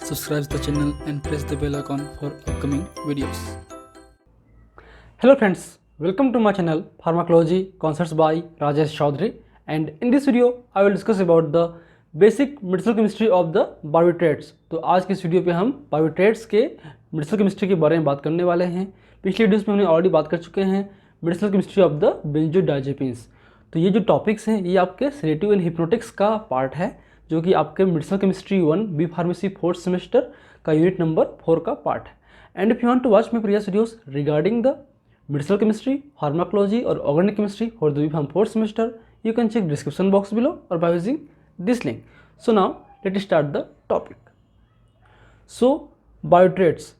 subscribe the channel and press the bell icon for upcoming videos. Hello friends, welcome to my channel Pharmacology Concepts by Rajesh Chaudhary, and in this video I will discuss about the basic medicinal chemistry of the barbiturates। तो आज के इस video पे हम barbiturates के medicinal chemistry के बारे में बात करने वाले हैं। पिछले वीडियोस में हमने ऑलरेडी बात कर चुके हैं medicinal chemistry of the benzodiazepines। तो ये जो टॉपिक्स हैं ये आपके सेडेटिव एंड हिप्नोटिक्स का पार्ट है, जो कि आपके medicinal chemistry 1 B pharmacy 4th semester का यूनिट नंबर 4 का पार्ट है। And if you want to watch my previous videos regarding the medicinal chemistry, pharmacology और organic chemistry for the B pharm 4th semester, you can check description box below और by using this link. So now let start the topic. So barbiturates,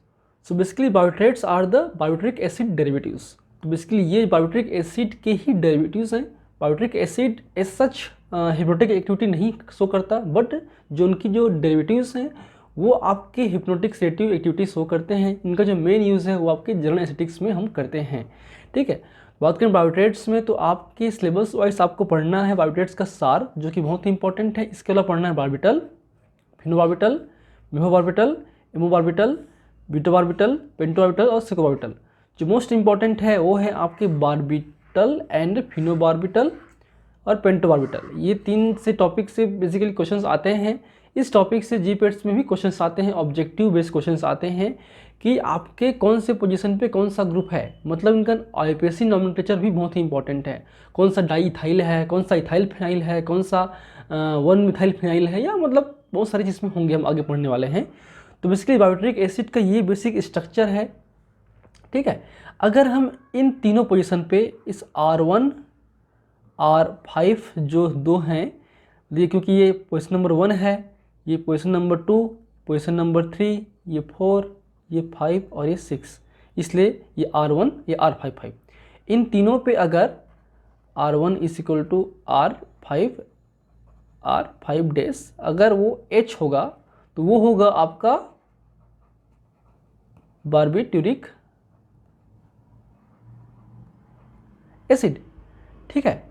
so basically barbiturates are the barbituric acid derivatives. तो basically ये barbituric acid के ही derivatives हैं। Barbituric acid as such hypnotic activity नहीं show करता, but जो उनकी जो डेरिवेटिव्स हैं वो आपके हिप्नोटिक सेडेटिव एक्टिविटी शो करते हैं। इनका जो मेन यूज़ है वो आपके जनरल एस्थेटिक्स में हम करते हैं। ठीक है, बात करें बार्बिट्रेट्स में, तो आपके सिलेबस वाइज आपको पढ़ना है बार्बिट्रेट्स का सार, जो कि बहुत ही इंपॉर्टेंट है। इसके अलावा पढ़ना है बार्बिटल, फिनोबार्बिटल, मेफोबार्बिटल, इमोबार्बिटल, ब्यूटोबार्बिटल, पेंटोबार्बिटल और सिकोबार्बिटल। जो मोस्ट इंपॉर्टेंट है वो है आपके बार्बिटल एंड फिनोबार्बिटल और पेंटोबार्बिटल। ये 3 से टॉपिक से बेसिकली क्वेश्चंस आते हैं। इस टॉपिक से जीपेट्स में भी क्वेश्चंस आते हैं, ऑब्जेक्टिव बेस्ड क्वेश्चंस आते हैं कि आपके कौन से पोजीशन पे कौन सा ग्रुप है। मतलब इनका आईपीएससी नॉमेनक्लेचर भी बहुत ही इंपॉर्टेंट है। कौन सा डाई इथाइल है, कौन सा इथाइल फिनाइल है, कौन सा 1 मिथाइल फिनाइल है, या मतलब बहुत सारी चीज़ में होंगे, हम आगे पढ़ने वाले हैं। तो बेसिकली बार्बिट्रिक एसिड का ये बेसिक स्ट्रक्चर है। ठीक है, अगर हम इन तीनों पोजीशन पे इस R1 R5 जो 2 हैं, ये क्योंकि ये पोजीशन नंबर 1 है, ये पोजीशन नंबर 2, पोजीशन नंबर 3, ये 4, ये 5 और ये 6, इसलिए ये R1 ये R5 इन तीनों पे अगर R1 is equal to R5 dash अगर वो H होगा तो वो होगा आपका बार्बिट्यूरिक एसिड। ठीक है,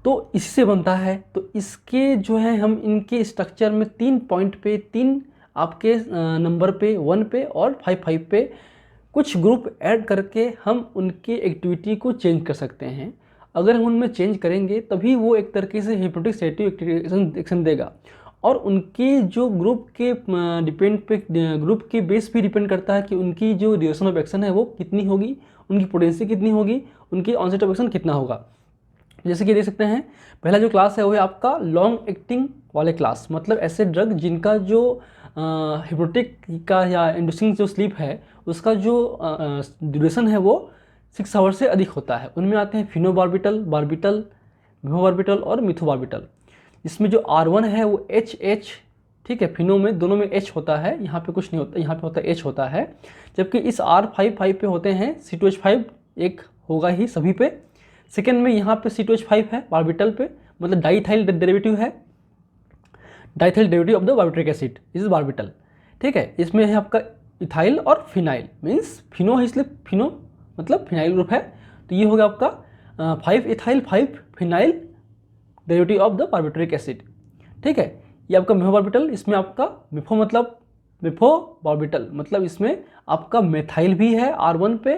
तो इससे बनता है। तो इसके जो है हम इनके स्ट्रक्चर में 3 पॉइंट पे, 3 आपके नंबर पे 1 पे और 5 पे कुछ ग्रुप ऐड करके हम उनके एक्टिविटी को चेंज कर सकते हैं। अगर हम उनमें चेंज करेंगे तभी वो एक तरीके से हिप्नोटिक सेडेटिव एक्शन देगा। और उनके जो ग्रुप के ग्रुप के बेस पे डिपेंड करता है कि उनकी जो ड्यूरेशन ऑफ एक्शन है वो कितनी होगी, उनकी पोटेंसी कितनी होगी, उनकी ऑनसेट ऑफ एक्शन कितना होगा। जैसे कि देख सकते हैं, पहला जो क्लास है वो है आपका लॉन्ग एक्टिंग वाले क्लास। मतलब ऐसे ड्रग जिनका जो हिप्नोटिक का या इंड्यूसिंग जो स्लीप है उसका जो ड्यूरेशन है वो 6 आवर्स से अधिक होता है। उनमें आते हैं फिनोबार्बिटल, बार्बिटल, मेफोबार्बिटल और मिथोबार्बिटल। इसमें जो R1 है वो HH, ठीक है, फिनो में दोनों में H होता है, यहाँ पे कुछ नहीं होता, यहाँ पे होता है H होता है। जबकि इस R5 पे होते हैं C2H5 एक होगा ही सभी पे। सेकेंड में यहाँ पे C2H5 है बार्बिटल पे, मतलब डाईथाइल डेरिवेटिव है, diethyl derivative of the barbituric acid is barbital. ठीक है, इसमें है आपका इथाइल और फिनाइल, मीन्स फिनो है इसलिए फिनो मतलब फिनाइल ग्रुप है। तो ये होगा आपका 5 ethyl 5 phenyl derivative of the barbituric acid. ठीक है, ये आपका मेफोबार्बिटल, इसमें आपका मेफो मतलब मेफोबार्बिटल मतलब इसमें आपका मेथाइल भी है R1 पे,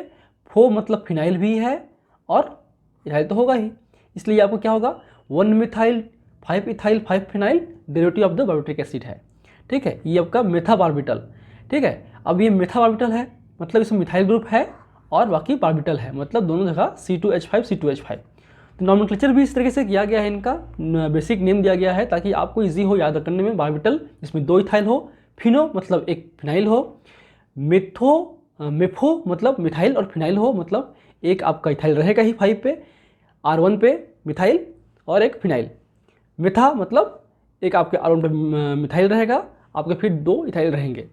फो मतलब फिनाइल भी है और इथाइल तो होगा ही, इसलिए आपको क्या होगा 1 methyl 5 ethyl 5 phenyl derivative of the barbituric acid है। ठीक है, ये आपका मेथाबार्बिटल। ठीक है, अब ये मेथाबार्बिटल है मतलब इसमें मिथाइल ग्रुप है और बाकी बार्बिटल है, मतलब दोनों जगह C2H5। तो नॉमेनक्लेचर भी इस तरीके से किया गया है, इनका बेसिक नेम दिया गया है ताकि आपको ईजी हो याद करने में। बार्बिटल जिसमें 2 इथाइल हो, फिनो मतलब एक फिनाइल हो, मेफो मतलब मिथाइल और फिनाइल हो, मतलब एक आपका इथाइल रहेगा ही 5 पे, R1 पे मिथाइल और एक फिनाइल। मिथा मतलब एक आपके R1 पे मिथाइल रहेगा, आपके फिर 2 इथाइल रहेंगे।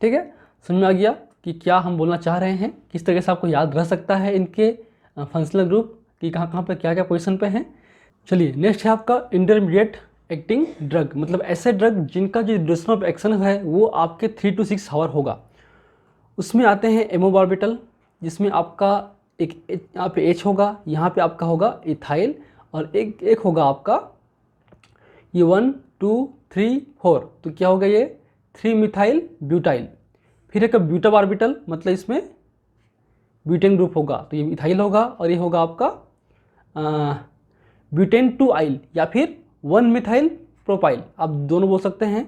ठीक है, समझ में आ गया कि क्या हम बोलना चाह रहे हैं, किस तरह से आपको याद रह सकता है इनके फंक्शनल ग्रुप कि कहाँ पे क्या पोजीशन पे हैं। चलिए नेक्स्ट है आपका इंटरमीडिएट एक्टिंग ड्रग, मतलब ऐसे ड्रग जिनका जो ड्यूरेशन ऑफ एक्शन है वो आपके 3 to 6 आवर होगा। उसमें आते हैं एमोबार्बिटल, जिसमें आपका एक यहाँ पे H होगा, यहाँ पे आपका होगा इथाइल और एक होगा आपका ये 1 2 3 4, तो क्या होगा ये 3 मिथाइल ब्यूटाइल। फिर एक ब्यूटा बार्बिटल, मतलब इसमें ब्यूटेन ग्रुप होगा तो ये इथाइल होगा, और ये होगा आपका ब्यूटेन 2 आइल या फिर 1 मिथाइल प्रोपाइल, आप दोनों बोल सकते हैं।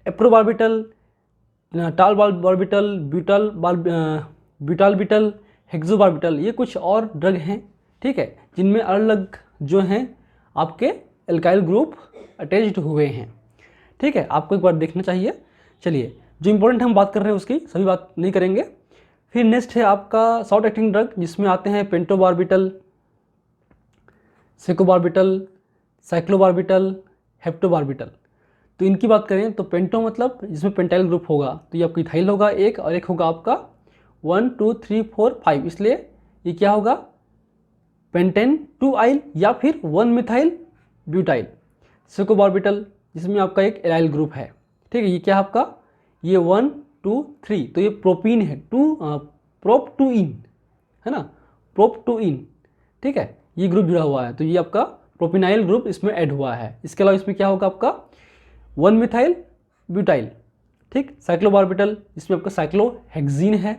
एप्रोबार्बिटल, टाल बार्बिटल, ब्यूटाल बिटल, हेक्सोबार्बिटल, ये कुछ और ड्रग हैं, ठीक है, जिनमें अलग अलग जो हैं आपके एल्काइल ग्रुप अटैच्ड हुए हैं, ठीक है, आपको एक बार देखना चाहिए। चलिए, जो इंपॉर्टेंट हम बात कर रहे हैं उसकी सभी बात नहीं करेंगे। फिर नेक्स्ट है आपका शॉर्ट एक्टिंग ड्रग, जिसमें आते हैं पेंटोबार्बिटल, सेकोबार्बिटल, साइक्लोबार्बिटल, हेप्टोबार्बिटल। तो इनकी बात करें तो पेंटो मतलब जिसमें पेंटाइल ग्रुप होगा तो ये आपका इथाइल होगा एक, और एक होगा आपका 1 2 3 4 5, इसलिए ये क्या होगा पेंटेन 2 आइल या फिर 1 मिथाइल ब्यूटाइल। सेकोबार्बिटल जिसमें आपका एक एराइल ग्रुप है, ठीक है, ये क्या है आपका, ये 1 2 3, तो ये प्रोपीन है, प्रोप टू इन है ना, प्रोप टू इन, ठीक है, ये ग्रुप जुड़ा हुआ है, तो ये आपका प्रोपिनाइल ग्रुप इसमें ऐड हुआ है। इसके अलावा इसमें क्या होगा आपका 1 मिथाइल ब्यूटाइल, ठीक। साइक्लोबार्बिटल इसमें आपका साइक्लोहेक्सीन है,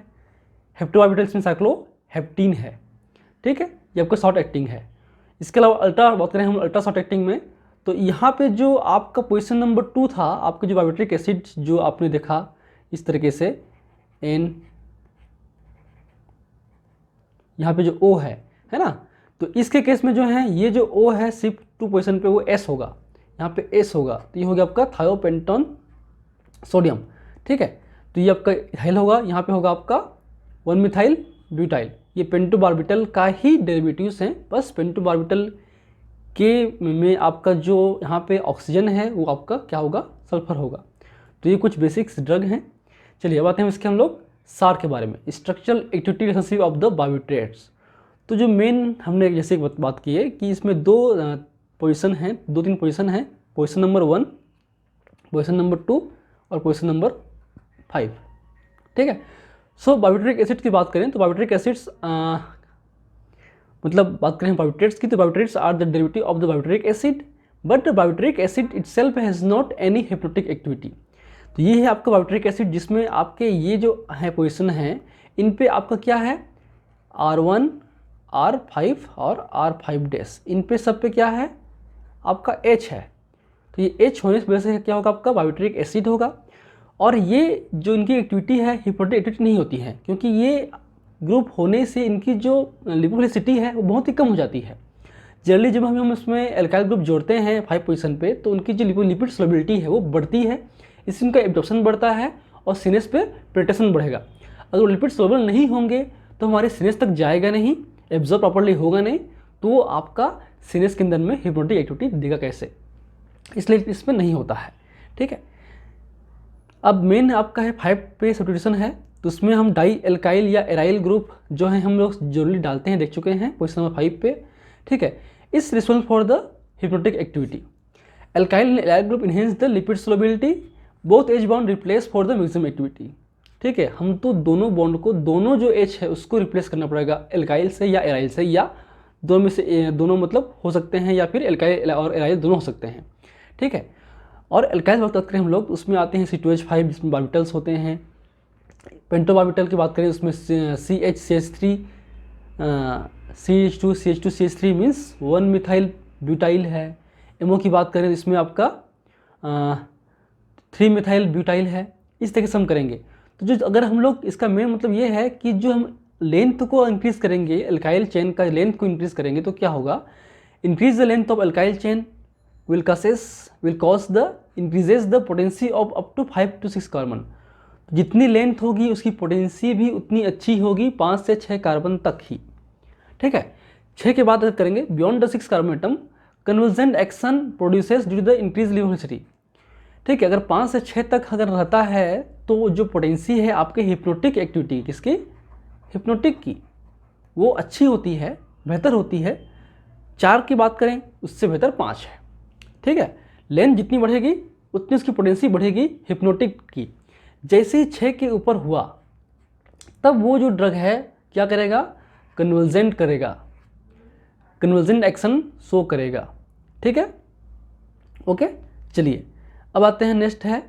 हेप्टोबार्बिटल इसमें साइक्लोहेप्टीन है, ठीक है, ये आपका शॉर्ट एक्टिंग है। इसके अलावा अल्ट्रा बात करें हम अल्ट्रा शॉर्ट एक्टिंग में, तो यहाँ पे जो आपका पोजीशन नंबर 2 था, आपके जो बायोट्रिक एसिड जो आपने देखा इस तरीके से एन, यहाँ पे जो O है ना, तो इसके केस में जो है ये जो O है शिफ्ट टू पोजीशन पे वो S होगा, यहाँ पे S होगा, तो ये हो गया आपका थायोपेंटोन सोडियम, ठीक है, तो ये आपका इथाइल होगा, यहाँ पे होगा आपका 1 मिथाइल ब्यूटाइल। ये पेंटोबार्बिटल का ही डेरिवेटिव्स हैं, बस पेंटोबार्बिटल के में आपका जो यहाँ पे ऑक्सीजन है वो आपका क्या होगा, सल्फर होगा। तो ये कुछ बेसिक्स ड्रग हैं। चलिए अब आते हैं इसके हम लोग सार के बारे में, structural activity relationship of the barbiturates. तो जो मेन हमने जैसे बात की है कि इसमें दो पोजीशन हैं, 2-3 पोजीशन हैं, पोजीशन नंबर 1, पोजीशन नंबर 2 और पोजीशन नंबर 5, ठीक है। सो बार्बिट्रिक एसिड की बात करें तो बार्बिट्रिक एसिड्स मतलब बात करें बार्बिट्रेट्स की, तो barbiturates are the derivative of the barbituric acid, but barbituric acid itself has not any hypnotic activity. तो ये है आपका बार्बिट्रिक एसिड जिसमें आपके ये जो है पोजीशन है, इन पे आपका क्या है R1, R5 और R5 इन पे सब पे क्या है आपका H है। तो ये H होने की वजह से क्या होगा आपका बार्बिट्रिक एसिड होगा, और ये जो इनकी एक्टिविटी है हिप्नोटिक एक्टिविटी नहीं होती है, क्योंकि ये ग्रुप होने से इनकी जो लिपोफिलिसिटी है वो बहुत ही कम हो जाती है। जनरली जब हम इसमें एल्काइल ग्रुप जोड़ते हैं 5 पोजीशन पे तो उनकी जो लिपिड सोलबिलिटी है वो बढ़ती है, इससे उनका एब्जॉर्प्शन बढ़ता है और सीनेस पे पेनिट्रेशन बढ़ेगा। अगर लिपिड सोलबल नहीं होंगे तो हमारे सीनेस तक जाएगा नहीं, एब्जॉर्ब प्रॉपर्ली होगा नहीं, तो वो आपका सीनेस के अंदर में हिप्नोटिक एक्टिविटी देगा कैसे, इसलिए इसमें नहीं होता है, ठीक है। अब मेन आपका है 5 पे सब्स्टिट्यूशन है, तो उसमें हम डाई एल्काइल या एराइल ग्रुप जो है हम लोग जरूरी डालते हैं, देख चुके हैं पोजीशन नंबर 5 पे, ठीक है। इस response for the hypnotic activity alkyl and aryl group enhance the lipid solubility, both H bond replace for the maximum activity, ठीक है। हम तो दोनों बॉन्ड को, दोनों जो एच है उसको रिप्लेस करना पड़ेगा एल्काइल से या एराइल से, या दोनों में से दोनों मतलब हो सकते हैं, या फिर एल्काइल और एराइल दोनों हो सकते हैं, ठीक है। और एल्काइल बात करें हम लोग उसमें आते हैं C2H5 जिसमें बार्बिटल्स होते हैं। पेंटोबार्बिटल की बात करें उसमें CH CH3 CH2 CH2 CH3 means 1 methyl butyl है। एमओ की बात करें इसमें आपका 3 मिथाइल ब्यूटाइल है। इस तरीके से हम करेंगे। तो जो अगर हम लोग इसका मेन मतलब ये है कि जो हम लेंथ को इंक्रीज़ करेंगे, एल्काइल चेन का लेंथ को इंक्रीज़ करेंगे तो क्या होगा, increase the length of alkyl chain will cause the increases the potency of up to 5 to 6 carbon. जितनी लेंथ होगी उसकी पोटेंसी भी उतनी अच्छी होगी 5 से 6 कार्बन तक ही, ठीक है। 6 के बाद अगर करेंगे beyond the 6 carbon atom convergent action produces due to the increase lipophilicity, ठीक है। अगर 5 से 6 तक अगर रहता है तो जो पोटेंसी है आपके हिप्नोटिक एक्टिविटी, किसकी, हिप्नोटिक की, वो अच्छी होती है, बेहतर होती है। 4 की बात करें उससे बेहतर 5 है, ठीक है। लेंथ जितनी बढ़ेगी उतनी उसकी पोटेंसी बढ़ेगी हिप्नोटिक की। जैसे ही 6 के ऊपर हुआ तब वो जो ड्रग है क्या करेगा, कन्वर्जेंट करेगा, कन्वर्जेंट एक्शन शो करेगा, ठीक है, ओके। चलिए अब आते हैं नेक्स्ट है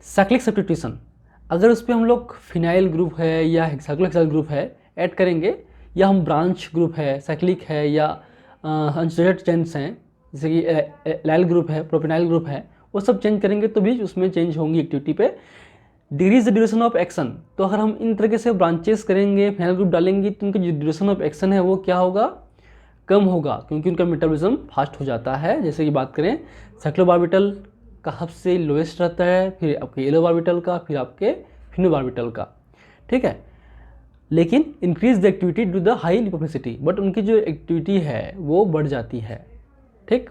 साइक्लिक सब्स्टिट्यूशन, अगर उस पर हम लोग फिनाइल ग्रुप है या हेक्साइक्लोहेक्साइल ग्रुप है ऐड करेंगे, या हम ब्रांच ग्रुप है, साइक्लिक है, या अनसैचुरेटेड चेन्स हैं जैसे कि एलाइल ग्रुप है, प्रोपेनाइल ग्रुप है, वो सब चेंज करेंगे तो भी उसमें चेंज होंगी एक्टिविटी पे। Decrease the duration of action, तो अगर हम इन तरीके से ब्रांचेस करेंगे, फिनाइल ग्रुप डालेंगे, तो उनकी जो ड्यूरेशन ऑफ एक्शन है वो क्या होगा, कम होगा, क्योंकि उनका मेटाबॉलिज्म फास्ट हो जाता है। जैसे कि बात करें साइक्लोबार्बिटल का सबसे लोएस्ट रहता है, फिर आपके एलोबार्बिटल का, फिर आपके फिनोबार्बिटल का, ठीक है। लेकिन increase the activity to the high lipophilicity, but उनकी जो एक्टिविटी है वो बढ़ जाती है, ठीक।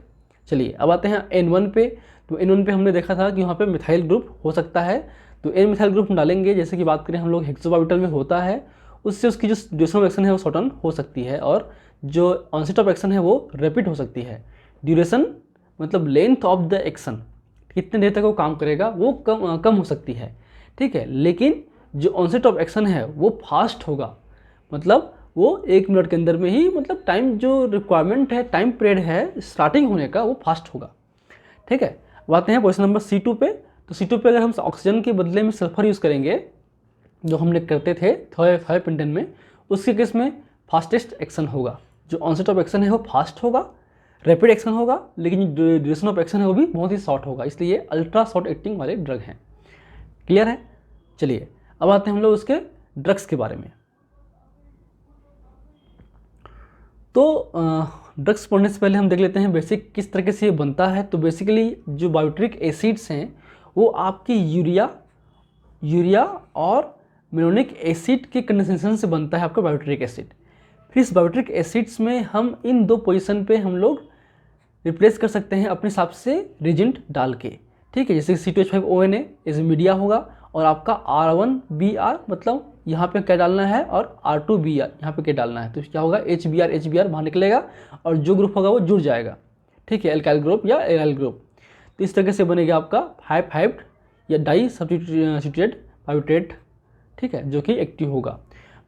चलिए अब आते हैं N1 पे। तो N1 पे हमने देखा था कि वहाँ पे मिथाइल ग्रुप हो सकता है, तो N मिथाइल ग्रुप हम डालेंगे। जैसे कि बात करें हम लोग हेक्सोबार्बिटल में होता है, उससे उसकी जो ड्यूरेशन ऑफ एक्शन है वो शॉर्टन हो सकती है, और जो ऑनसेट ऑफ एक्शन है वो रैपिड हो सकती है। ड्यूरेशन मतलब लेंथ ऑफ द एक्शन, कितने देर तक वो काम करेगा वो कम हो सकती है, ठीक है। लेकिन जो ऑनसेट ऑफ एक्शन है वो फास्ट होगा, मतलब वो 1 मिनट के अंदर में ही, मतलब टाइम जो रिक्वायरमेंट है, टाइम पीरियड है स्टार्टिंग होने का वो फास्ट होगा, ठीक है। अब आते हैं क्वेश्चन नंबर C2 पे। तो C2 पे अगर हम ऑक्सीजन के बदले में सल्फर यूज़ करेंगे, जो हमने करते थे थायोफाइव पेंटेन में, उसके केस में फास्टेस्ट एक्शन होगा, जो ऑनसेट ऑफ एक्शन है वो फास्ट होगा, रैपिड एक्शन होगा, लेकिन जो ड्यूरेशन ऑफ एक्शन है वो भी बहुत ही शॉर्ट होगा, इसलिए ये अल्ट्रा शॉर्ट एक्टिंग वाले ड्रग हैं। क्लियर है। चलिए अब आते हैं हम लोग उसके ड्रग्स के बारे में। तो ड्रग्स पढ़ने से पहले हम देख लेते हैं बेसिक किस तरीके से ये बनता है। तो बेसिकली जो बायोट्रिक एसिड्स हैं वो आपकी यूरिया और मेलोनिक एसिड के कंडेंसेशन से बनता है आपका बायोट्रिक एसिड। फिर इस बायोट्रिक एसिड्स में हम इन 2 पोजीशन पे हम लोग रिप्लेस कर सकते हैं अपने हिसाब से रिजेंट डाल के, ठीक है। जैसे C2H5ONA एज मीडिया होगा, और आपका R1BR मतलब यहाँ पे क्या डालना है, और R2BR यहाँ पे क्या डालना है, तो क्या होगा HBr बाहर निकलेगा, और जो ग्रुप होगा वो जुड़ जाएगा, ठीक है, एल्काइल ग्रुप या एराइल ग्रुप। तो इस तरीके से बनेगा आपका 5 या डाई सब्स्टिट्यूटेड बायोट्रेट, ठीक है, जो कि एक्टिव होगा।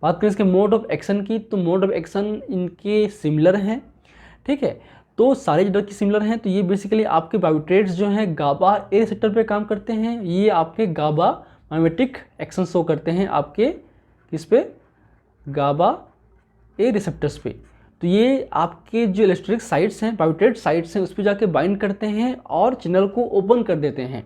बात करें इसके मोड ऑफ एक्शन की, तो मोड ऑफ एक्शन इनके सिमिलर हैं, ठीक है। तो सारे ड्रग की सिमिलर हैं। तो ये बेसिकली आपके बायोट्रेट्स जो हैं गाबा ए रिसेप्टर पे काम करते हैं, ये आपके गाबा माइमेटिक एक्शन शो करते हैं आपके किस पे, गाबा ए रिसेप्टर्स पे। तो ये आपके जो इलेक्ट्रिक साइट्स हैं, बायोट्रेट साइट्स हैं, उस पर जाके बाइंड करते हैं और चैनल को ओपन कर देते हैं।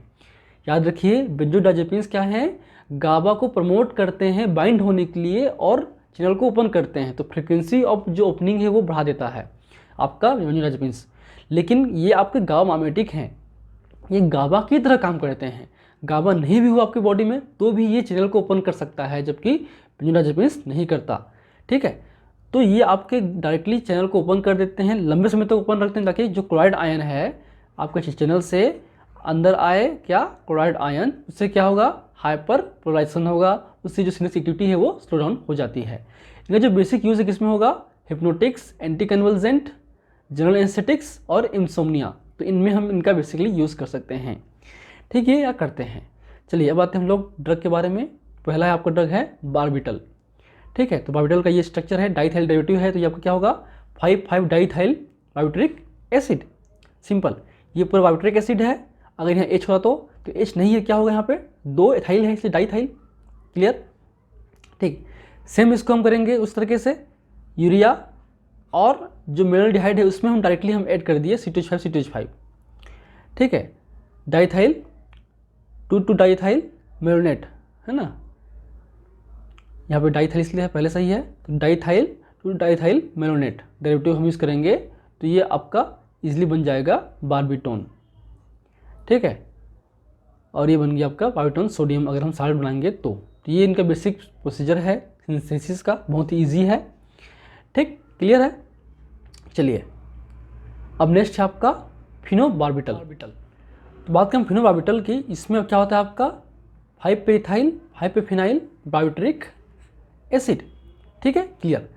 याद रखिए बेंजोडाइजेपिन्स क्या हैं, गाबा को प्रमोट करते हैं बाइंड होने के लिए और चैनल को ओपन करते हैं, तो फ्रीक्वेंसी ऑफ जो ओपनिंग है वो बढ़ा देता है आपका बेंजोडाइजेपिन्स। लेकिन ये आपके गाबा माइमेटिक हैं, ये गाबा की तरह काम करते हैं। गाबा नहीं भी हुआ आपकी बॉडी में तो भी ये चैनल को ओपन कर सकता है, जबकि बेंजोडाइजेपिन्स नहीं करता, ठीक है। तो ये आपके डायरेक्टली चैनल को ओपन कर देते हैं, लंबे समय तक ओपन रखते हैं, ताकि जो क्लोराइड आयन है आपके चैनल से अंदर आए, क्या क्लोराइड आयन, उससे क्या होगा, हाइपर पोलराइजेशन होगा, उससे जो सिनेस एक्टिविटी है वो स्लो डाउन हो जाती है। इनका जो बेसिक यूज़ है किसमें होगा, hypnotics, anti convulsant, general anaesthetics और इंसोम्निया, तो इनमें हम इनका बेसिकली यूज़ कर सकते हैं, ठीक है, या करते हैं। चलिए अब आते हैं हम लोग ड्रग के बारे में। पहला है आपका ड्रग है बारबिटल, ठीक है। तो बारबिटल का ये स्ट्रक्चर है, डाइथाइल डेरिवेटिव है, तो ये आपका क्या होगा 5,5 डाइथाइल बायोट्रिक एसिड, सिंपल। ये पूरा बायोट्रिक एसिड है, अगर यहाँ H होगा तो H नहीं है, क्या होगा यहाँ पे 2 एथाइल है, इसलिए डाइथाइल, क्लियर, ठीक। सेम इसको हम करेंगे उस तरीके से, यूरिया और जो मेल्डिहाइड है उसमें हम डायरेक्टली हम ऐड कर दिए C2H5, ठीक है, डाइथाइल 2 डाइथाइल मेलोनेट, है ना, यहाँ पे डाइथाइल इसलिए है पहले सही है, तो डाइथाइल 2 डाइथाइल मेलोनेट डेरिवेटिव हम यूज़ करेंगे, तो ये आपका इजीली बन जाएगा बारबिटोन, ठीक है। और ये बन गया आपका बारबिटोन सोडियम, अगर हम साल्ट बनाएंगे तो ये इनका बेसिक प्रोसीजर है सिंथेसिस का, बहुत ही ईजी है, ठीक, क्लियर है। चलिए अब नेक्स्ट है आपका फिनोबार्बिटल। तो बात करें फिनोबार्बिटल की, इसमें क्या होता है आपका 5 पे इथाइल 5 पे फिनाइल बायोट्रिक एसिड, ठीक है, क्लियर।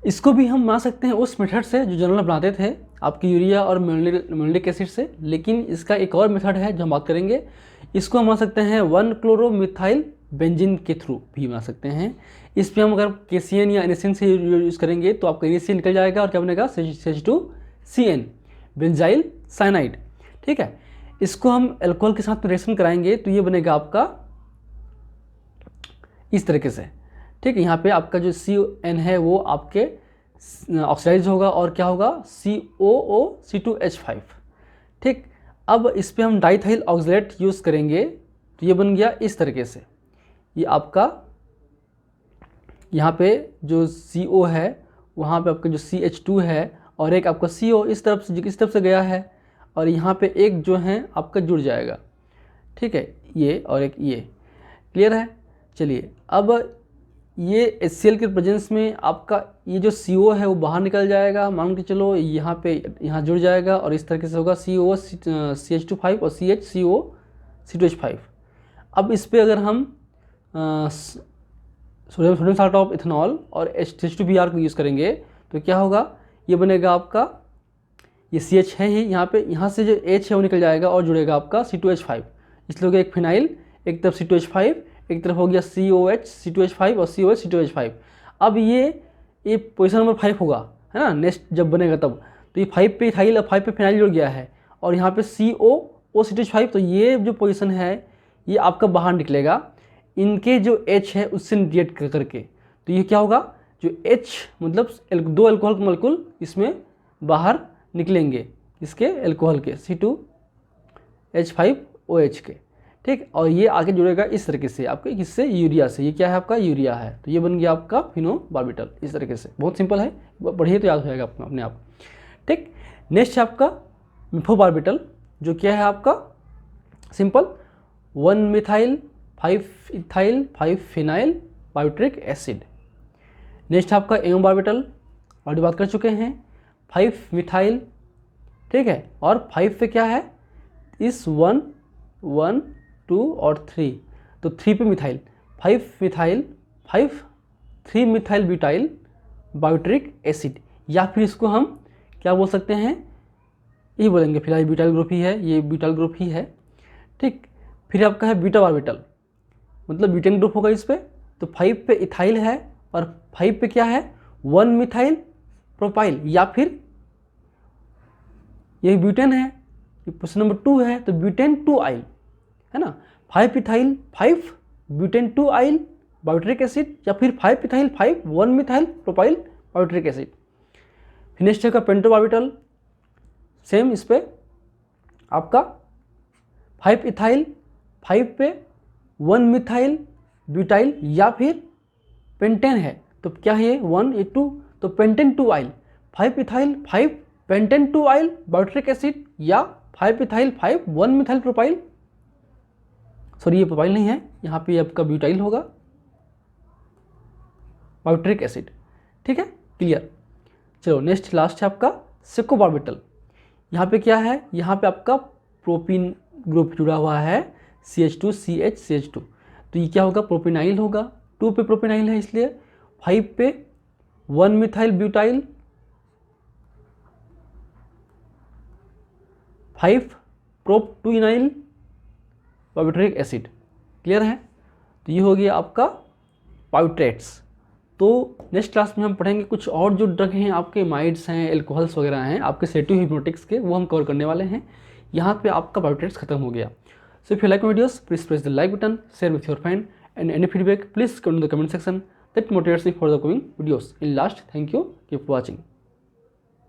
इसको भी हम बना सकते हैं उस मेथड से जो जनरल बनाते थे आपकी यूरिया और मेलोनिक एसिड से, लेकिन इसका एक और मेथड है जो हम बात करेंगे। इसको हम बना सकते हैं 1-क्लोरोमिथाइल बेंजीन के थ्रू भी बना सकते हैं। इस पर हम अगर केसीएन या एनएसएन से यूज़ करेंगे तो आपका एनएसएन निकल जाएगा और क्या बनेगा CH2CN बेंजाइल साइनाइड, ठीक है। इसको हम अल्कोहल के साथ रिएक्शन कराएंगे तो ये बनेगा आपका इस तरीके से। ठीक है, यहाँ पे आपका जो CON है वो आपके ऑक्सीडाइज होगा और क्या होगा COO(C2H5). ठीक, अब इस पे हम डाइथाइल ऑक्सलेट यूज़ करेंगे तो ये बन गया इस तरीके से। ये आपका यहाँ पे जो CO है वहाँ पे आपका जो CH2 है और एक आपका CO इस तरफ से गया है और यहाँ पे एक जो है आपका जुड़ जाएगा। ठीक है, ये और एक ये, क्लियर है। चलिए, अब ये HCl के प्रेजेंस में आपका ये जो CO है वो बाहर निकल जाएगा, मान के चलो यहाँ पे यहाँ जुड़ जाएगा और इस तरीके से होगा CO CH2 5 और CHCO C2H5। अब इस पे अगर हम सोडियम साल्ट ऑफ इथेनॉल और H2Br को यूज़ करेंगे तो क्या होगा, ये बनेगा आपका ये CH है ही यहाँ पे, यहाँ से जो H है वो निकल जाएगा और जुड़ेगा आपका C2H5। इसलिए हो गया एक फिनाइल, एक तरफ C2H5, एक तरफ हो गया COH C2H5 और COH C2H5। अब ये पोजीशन नंबर 5 होगा, है ना, नेक्स्ट जब बनेगा तब। तो ये 5 पे इथाइल और 5 पे फिनाइल जुड़ गया है और यहाँ पे COO C2H5, तो ये जो पोजीशन है ये आपका बाहर निकलेगा इनके जो H है उससे रिएक्ट करके। तो ये क्या होगा, जो H मतलब दो अल्कोहल के मॉलिक्यूल इसमें बाहर निकलेंगे, इसके अल्कोहल के C2H5OH के। ठीक, और ये आगे जुड़ेगा इस तरीके से आपके किससे, यूरिया से। ये क्या है आपका, यूरिया है, तो ये बन गया आपका फिनोबार्बिटल। इस तरीके से बहुत सिंपल है, पढ़िए तो याद हो जाएगा आपको अपने आप। ठीक, नेक्स्ट है आपका मिथोबार्बिटल, जो क्या है आपका simple 1 methyl 5 ethyl 5 phenyl barbituric acid. Next आपका एमोबार्बिटल, ऑलरेडी बात कर चुके हैं, 5 मिथाइल। ठीक है, और 5 पे क्या है, इस 1 1 2 और 3, तो 3 पे methyl, 5 methyl 5 3 methyl butyl barbituric acid, या फिर इसको हम क्या बोल सकते हैं, यही बोलेंगे फिलहाल ब्यूटाइल ग्रुप ही है, ये ब्यूटाइल ग्रुप ही है। ठीक, फिर आपका है बीटा बार्बिटल, मतलब ब्यूटेन ग्रुप होगा इस पे, तो 5 पे इथाइल है और 5 पे क्या है 1 मिथाइल प्रोपाइल, या फिर यही ब्यूटेन है, क्वेश्चन नंबर 2 है तो ब्यूटेन 2 आइल, है ना, 5 इथाइल 5 ब्यूटेन 2 आइल बायोट्रिक एसिड, या फिर 5 इथाइल 5 1 मिथाइल प्रोपाइल बायोट्रिक एसिड। फिर नेक्स्ट है पेंटोबार्बिटल, सेम इस पे आपका 5 इथाइल 5 पे 1 मिथाइल ब्यूटाइल, या फिर पेंटेन है तो क्या है ये 1 ये 2, तो पेंटेन 2 आइल, 5 इथाइल 5 पेंटेन 2 आइल बायोट्रिक एसिड, या 5 इथाइल 5 1 मिथाइल प्रोपाइल, सॉरी ये प्रोपाइल नहीं है, यहाँ पे आपका ब्यूटाइल होगा बायोट्रिक एसिड। ठीक है, क्लियर। चलो नेक्स्ट लास्ट है आपका सेकोबार्बिटल। यहाँ पे क्या है, यहाँ पे आपका प्रोपीन ग्रुप जुड़ा हुआ है CH2 CH CH2, तो ये क्या होगा, प्रोपिनाइल होगा, 2 पे प्रोपिनाइल है इसलिए, 5 पे 1 मिथाइल ब्यूटाइल 5 प्रोप-2-इनाइल बायोट्रिक एसिड। क्लियर है, तो ये हो गया आपका बायोट्रेट्स। तो नेक्स्ट क्लास में हम पढ़ेंगे कुछ और जो ड्रग हैं आपके, माइड्स हैं, एल्कोहल्स वगैरह हैं आपके सेटिव हिप्नोटिक्स के, वो हम कवर करने वाले हैं। यहाँ पे आपका बायोट्रेट्स खत्म हो गया। So if you like my videos, please press the like button, share with your friend, and any feedback, please comment in the comment section. That motivates me for the coming videos. In last, thank you. Keep watching.